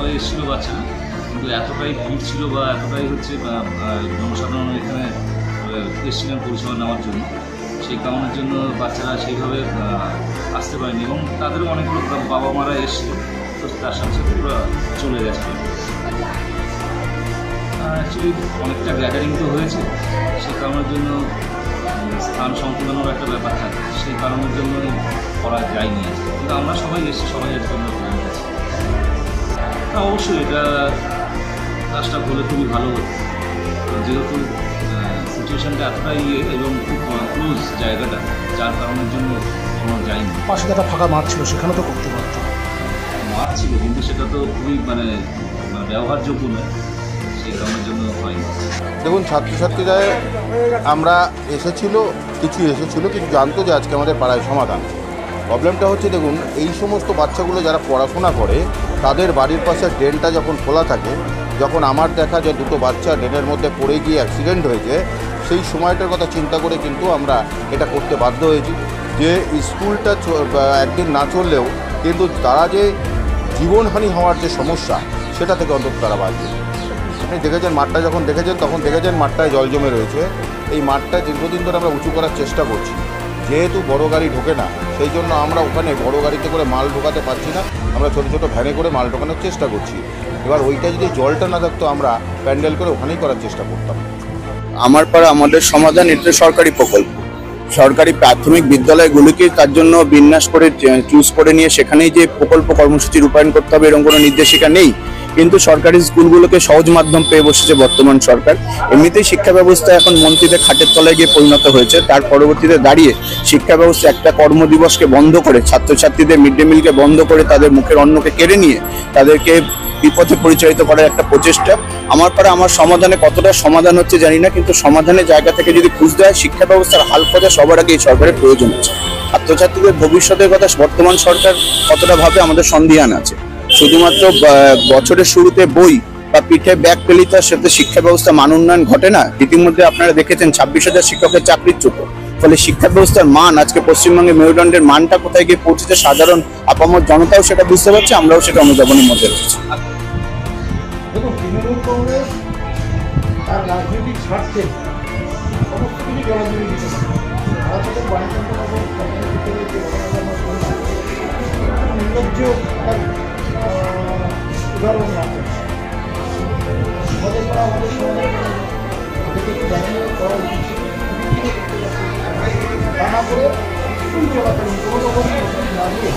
সকালে এসেছিলো বাচ্চারা, কিন্তু এতটাই ভিড় ছিল বা এতটাই হচ্ছে জনসাধারণ এখানে এসেছিলেন পরিষেবা নেওয়ার জন্য, সেই কারণের জন্য বাচ্চারা সেইভাবে আসতে পারেনি এবং তাদেরও অনেকগুলো বাবা মারা এসেছিল, তো তার সাথে সাথে ওরা চলে গেছে। অ্যাকচুয়ালি অনেকটা গ্যাদারিং তো হয়েছে, সেই কারণের জন্য স্থান সংকুলনের একটা ব্যাপার থাকে, সেই কারণের জন্য করা যায়নি। কিন্তু আমরা সবাই এসেছি, সবাই এর জন্য গেছি। অবশ্যই এটা কাজটা করলে খুবই ভালো হতো, যেহেতু সিচুয়েশানটা এতটাই এবং খুব ক্লোজ জায়গাটা, যার কারণের জন্য কোনো যায়নি। পাশে একটা ফাঁকা মাঠ ছিল, সেখানে তো করতে পারতো। মাঠ ছিল, কিন্তু সেটা তো খুবই ব্যবহারযোগ্য নয়, সেই কারণের জন্য হয়নি। দেখুন, ছাত্রছাত্রীরা আমরা এসেছিল কিছু জানতো যে আজকে আমাদের পাড়ায় সমাধান। প্রবলেমটা হচ্ছে, দেখুন, এই সমস্ত বাচ্চাগুলো যারা পড়াশোনা করে তাদের বাড়ির পাশে ড্রেনটা যখন খোলা থাকে, যখন আমার দেখা যে দুটো বাচ্চা ড্রেনের মধ্যে পড়ে গিয়ে অ্যাক্সিডেন্ট হয়েছে, সেই সময়টার কথা চিন্তা করে কিন্তু আমরা এটা করতে বাধ্য হয়েছি যে স্কুলটা একদিন না চললেও কিন্তু তারা যে জীবনহানি হওয়ার যে সমস্যা, সেটা থেকে অন্তত তারা বাঁচবে। আপনি দেখেছেন মাঠটা, যখন দেখেছেন তখন দেখেছেন মাঠটায় জল জমে রয়েছে। এই মাঠটা দীর্ঘদিন ধরে আমরা উঁচু করার চেষ্টা করছি, যেহেতু বড় গাড়ি ঢোকে না, সেই জন্য আমরা ওখানে বড় গাড়িতে করে মাল ঢোকাতে পারছি না, আমরা ছোটো ছোটো ভ্যানে করে মাল ঢোকানোর চেষ্টা করছি। এবার ওইটা যদি জলটা না থাকতো, আমরা প্যান্ডেল করে ওখানেই করার চেষ্টা করতাম। আমার পাড়া আমাদের সমাধান, এটা সরকারি প্রকল্প। সরকারি প্রাথমিক বিদ্যালয়গুলিকে তার জন্য বিন্যাস করে চুজ করে নিয়ে সেখানেই যে প্রকল্প কর্মসূচি রূপায়ণ করতে হবে এরকম কোনো নির্দেশিকা নেই, কিন্তু সরকারি স্কুলগুলোকে সহজ মাধ্যম পেয়ে বসেছে বর্তমান সরকার। এমনিতেই শিক্ষা ব্যবস্থা এখন মন্ত্রীদের খাটের তলায় গিয়ে পরিণত হয়েছে। তার পরবর্তীতে দাঁড়িয়ে শিক্ষা ব্যবস্থা একটা কর্মদিবসকে বন্ধ করে, ছাত্রছাত্রীদের মিড ডে মিলকে বন্ধ করে, তাদের মুখের অন্নকে কেড়ে নিয়ে তাদেরকে বিপথে পরিচালিত করার একটা প্রচেষ্টা। আমার পাড়া আমার সমাধানে কতটা সমাধান হচ্ছে জানি না, কিন্তু সমাধানের জায়গা থেকে যদি খুঁজতে হয়, শিক্ষা ব্যবস্থার হাল খোঁজা সবার আগে এই সরকারের প্রয়োজন আছে। ছাত্রছাত্রীদের ভবিষ্যতের কথা বর্তমান সরকার কতটা ভাবে আমাদের সন্দিহান আছে। শুধুমাত্র বছরের শুরুতে বই বা পিঠে ব্যাগ পেলেই তার সাথে শিক্ষা ব্যবস্থা মান উন্নয়ন ঘটে না। ইতিমধ্যে আপনারা দেখেছেন 26,000 শিক্ষকের চাকরিচ্যুত। ফলে শিক্ষা ব্যবস্থার মান, আজকে পশ্চিমবঙ্গের মেরুদণ্ডের মানটা কোথায় গিয়ে পৌঁছেছে, সাধারণ আপামর জনতাও সেটা বুঝতে পারছে, আমরাও সেটা অনুধাবনের মধ্যে রয়েছি। দেখুন, তৃণমূল কংগ্রেস তার রাজনৈতিক স্বার্থে সমস্ত কিছু জলাজলি দিতে পারে। ভারতের বাণিজ্যনগর নির্লজ্জ উদাহরণ রাখেন। আমাদের করা আমাদের সমাধান জানিয়ে করা উচিত, তা না করে স্কুল চলাকালীন কোনো রকম না দিয়ে